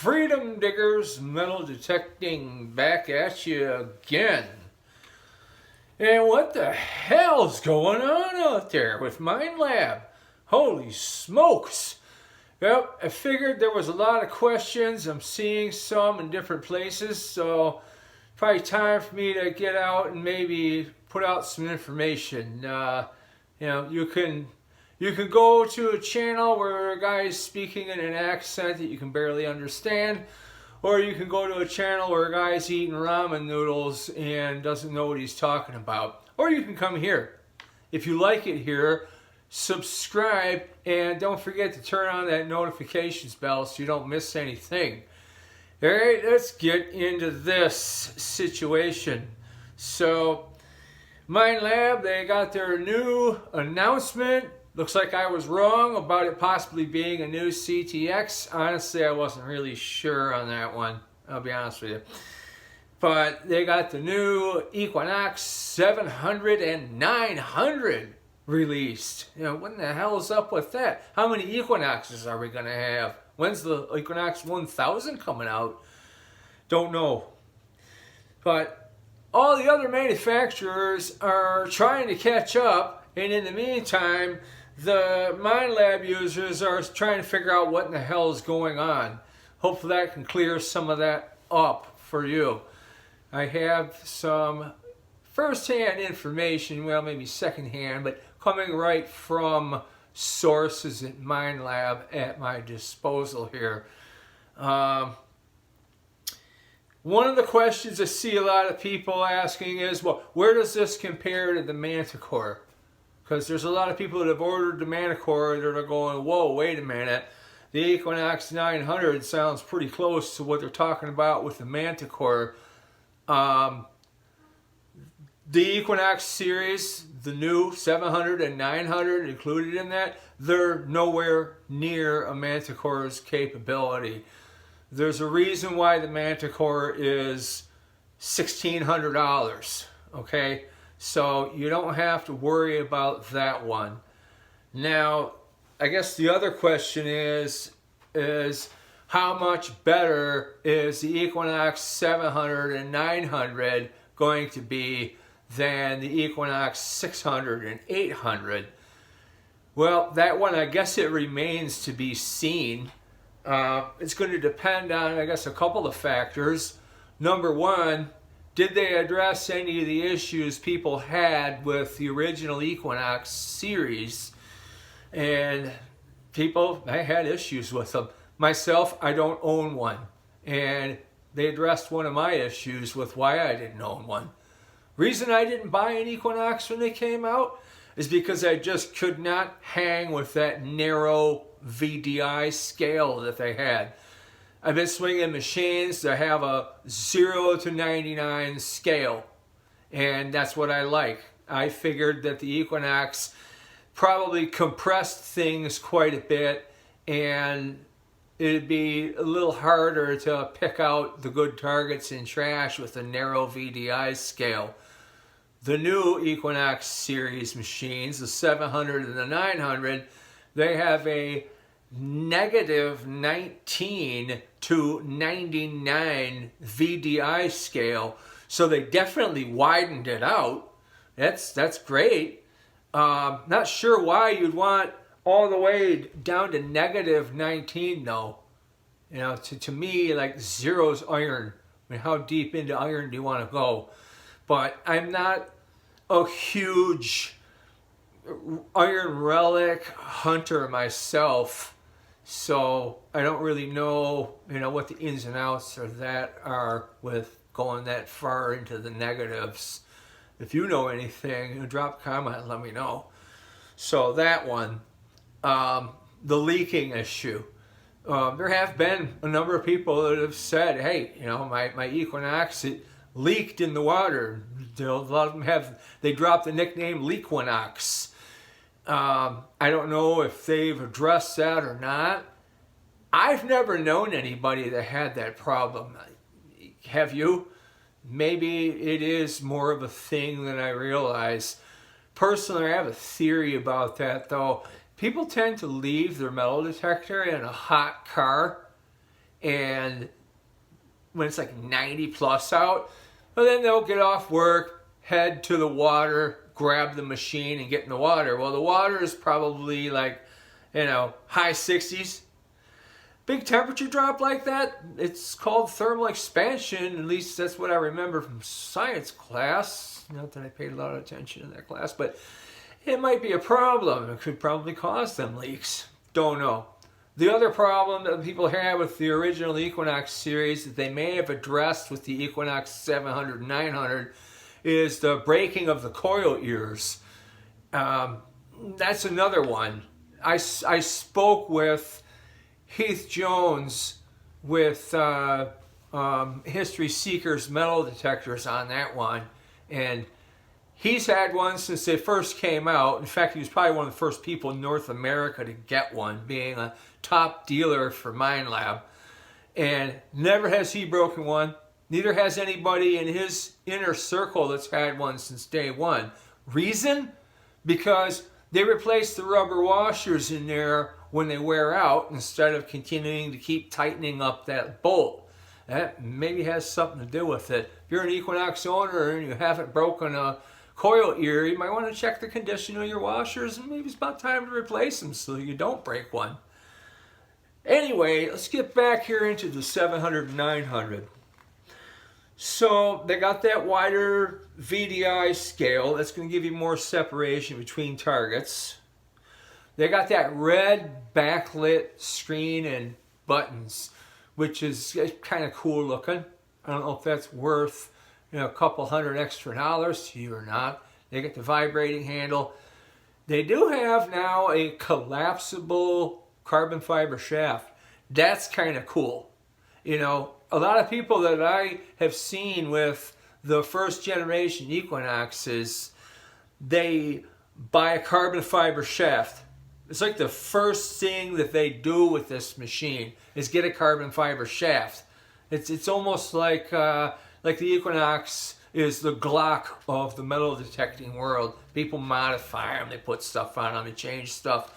Freedom Diggers, metal detecting, back at you again. And what the hell's going on out there with Minelab? Holy smokes! Well, I figured there was a lot of questions. I'm seeing some in different places, so probably time for me to get out and maybe put out some information. You can go to a channel where a guy is speaking in an accent that you can barely understand, or you can go to a channel where a guy's eating ramen noodles and doesn't know what he's talking about. Or you can come here. If you like it here, subscribe, and don't forget to turn on that notifications bell so you don't miss anything. Alright, let's get into this situation. So, Minelab, they got their new announcement. Looks like I was wrong about it possibly being a new CTX. Honestly, I wasn't really sure on that one. I'll be honest with you. But they got the new Equinox 700 and 900 released. What in the hell is up with that? How many Equinoxes are we going to have? When's the Equinox 1000 coming out? Don't know. But all the other manufacturers are trying to catch up, and in the meantime, the Minelab users are trying to figure out what in the hell is going on. Hopefully that can clear some of that up for you. I have some first-hand information, well, maybe second-hand, but coming right from sources at Minelab at my disposal here. One of the questions I see a lot of people asking is, well, where does this compare to the Manticore? Because there's a lot of people that have ordered the Manticore that are going, whoa, wait a minute. The Equinox 900 sounds pretty close to what they're talking about with the Manticore. The Equinox series, the new 700 and 900 included in that, they're nowhere near a Manticore's capability. There's a reason why the Manticore is $1,600, okay? So you don't have to worry about that one. Now, I guess the other question is how much better is the Equinox 700 and 900 going to be than the Equinox 600 and 800? Well, that one, I guess it remains to be seen. It's going to depend on, I guess, a couple of factors. Number one, did they address any of the issues people had with the original Equinox series? And people, I had issues with them. Myself, I don't own one. And they addressed one of my issues with why I didn't own one. Reason I didn't buy an Equinox when they came out is because I just could not hang with that narrow VDI scale that they had. I've been swinging machines that have a 0 to 99 scale, and that's what I like. I figured that the Equinox probably compressed things quite a bit, and it'd be a little harder to pick out the good targets in trash with a narrow VDI scale. The new Equinox series machines, the 700 and the 900, they have a negative 19 to 99 VDI scale, so they definitely widened it out. That's great. Not sure why you'd want all the way down to negative 19 though. To me, like, zero's iron. I mean, how deep into iron do you want to go? But I'm not a huge iron relic hunter myself, so I don't really know, what the ins and outs of that are with going that far into the negatives. If you know anything, drop a comment and let me know. So that one, the leaking issue. There have been a number of people that have said, hey, my Equinox, it leaked in the water. A lot of them they dropped the nickname Leaquinox. I don't know if they've addressed that or not. I've never known anybody that had that problem. Have you? Maybe it is more of a thing than I realize. Personally, I have a theory about that, though. People tend to leave their metal detector in a hot car, and when it's like 90 plus out, but then they'll get off work, head to the water, grab the machine and get in the water. Well, the water is probably like, high 60s. Big temperature drop like that, it's called thermal expansion. At least that's what I remember from science class. Not that I paid a lot of attention in that class, but it might be a problem. It could probably cause them leaks. Don't know. The other problem that people have with the original Equinox series that they may have addressed with the Equinox 700 and 900 is the breaking of the coil ears. That's another one. I spoke with Heath Jones with History Seekers metal detectors on that one, and he's had one since they first came out. In fact, he was probably one of the first people in North America to get one, being a top dealer for Minelab, and never has he broken one. Neither has anybody in his inner circle that's had one since day one. Reason? Because they replace the rubber washers in there when they wear out instead of continuing to keep tightening up that bolt. That maybe has something to do with it. If you're an Equinox owner and you haven't broken a coil ear, you might want to check the condition of your washers, and maybe it's about time to replace them so you don't break one. Anyway, let's get back here into the 700 and 900. So they got that wider VDI scale. That's going to give you more separation between targets. They got that red backlit screen and buttons, which is kind of cool looking. I don't know if that's worth a couple $100 extra to you or not. They get the vibrating handle. They do have now a collapsible carbon fiber shaft. That's kind of cool. A lot of people that I have seen with the first generation Equinoxes, they buy a carbon fiber shaft. It's like the first thing that they do with this machine is get a carbon fiber shaft. It's almost like the Equinox is the Glock of the metal detecting world. People modify them, they put stuff on them, they change stuff.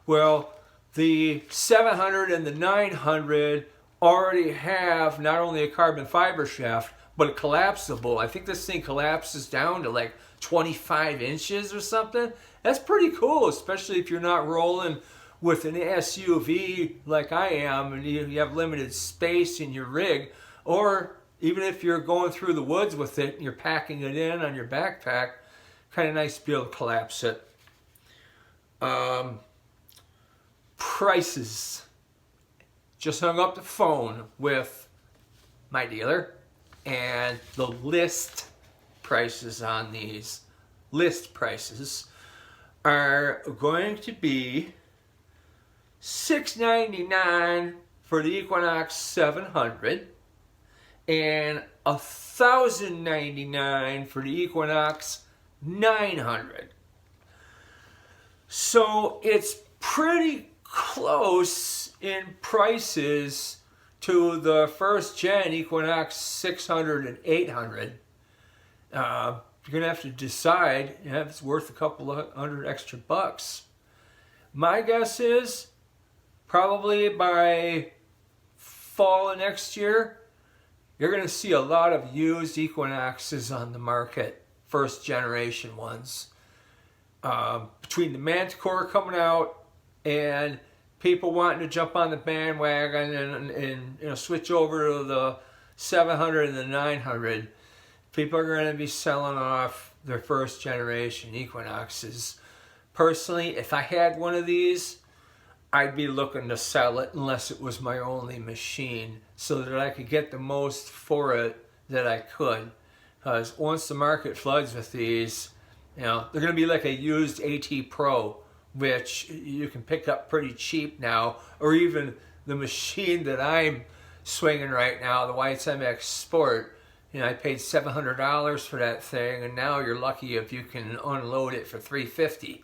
Well, the 700 and the 900 already have not only a carbon fiber shaft, but a collapsible. I think this thing collapses down to like 25 inches or something. That's pretty cool, especially if you're not rolling with an SUV like I am and you have limited space in your rig, or even if you're going through the woods with it and you're packing it in on your backpack. Kind of nice to be able to collapse it. Prices. Just hung up the phone with my dealer, and the list prices on these are going to be $699 for the Equinox 700 and $1,099 for the Equinox 900. So it's pretty close in prices to the first gen Equinox 600 and 800. You're going to have to decide if it's worth a couple of $100 extra. My guess is probably by fall of next year, you're going to see a lot of used Equinoxes on the market, first generation ones. Between the Manticore coming out and people wanting to jump on the bandwagon and switch over to the 700 and the 900, people are going to be selling off their first generation Equinoxes. Personally, if I had one of these, I'd be looking to sell it unless it was my only machine so that I could get the most for it that I could. Because once the market floods with these, they're going to be like a used AT Pro, which you can pick up pretty cheap now, or even the machine that I'm swinging right now, the YSMX Sport. I paid $700 for that thing, and now you're lucky if you can unload it for $350.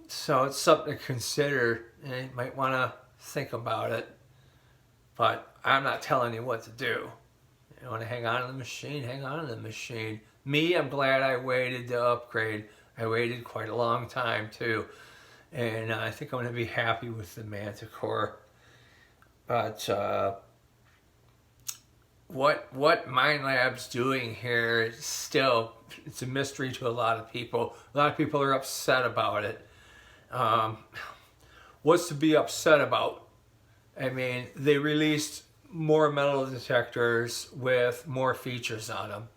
So it's something to consider, and you might want to think about it. But I'm not telling you what to do. You want to hang on to the machine, hang on to the machine. Me, I'm glad I waited to upgrade. I waited quite a long time too, and I think I'm going to be happy with the Manticore. But what Minelab's doing here is still, it's a mystery to a lot of people. A lot of people are upset about it. Um, what's to be upset about? I mean, they released more metal detectors with more features on them.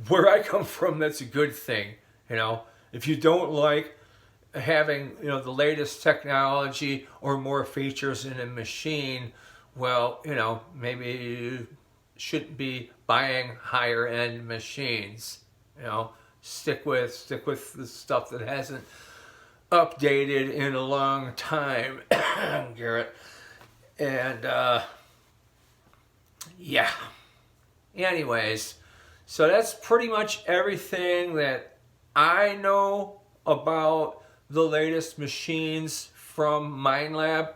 Where I come from, that's a good thing. You know, if you don't like having, you know, the latest technology or more features in a machine, well, you know, maybe you shouldn't be buying higher end machines. You know, stick with the stuff that hasn't updated in a long time, Garrett. And yeah. Anyways, so that's pretty much everything that I know about the latest machines from Minelab.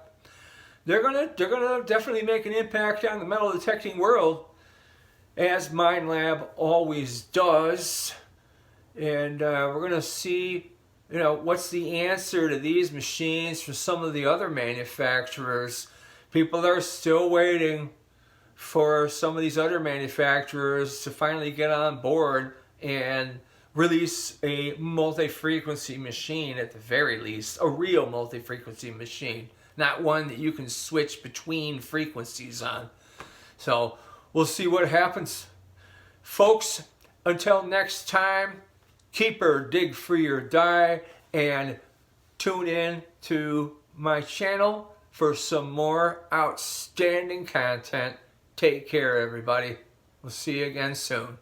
They're gonna definitely make an impact on the metal detecting world, as Minelab always does. And we're gonna see, you know, what's the answer to these machines for some of the other manufacturers. People are still waiting for some of these other manufacturers to finally get on board and release a multi-frequency machine, at the very least, a real multi-frequency machine, not one that you can switch between frequencies on. So we'll see what happens. Folks, until next time, keep or dig free or die, and tune in to my channel for some more outstanding content. Take care, everybody. We'll see you again soon.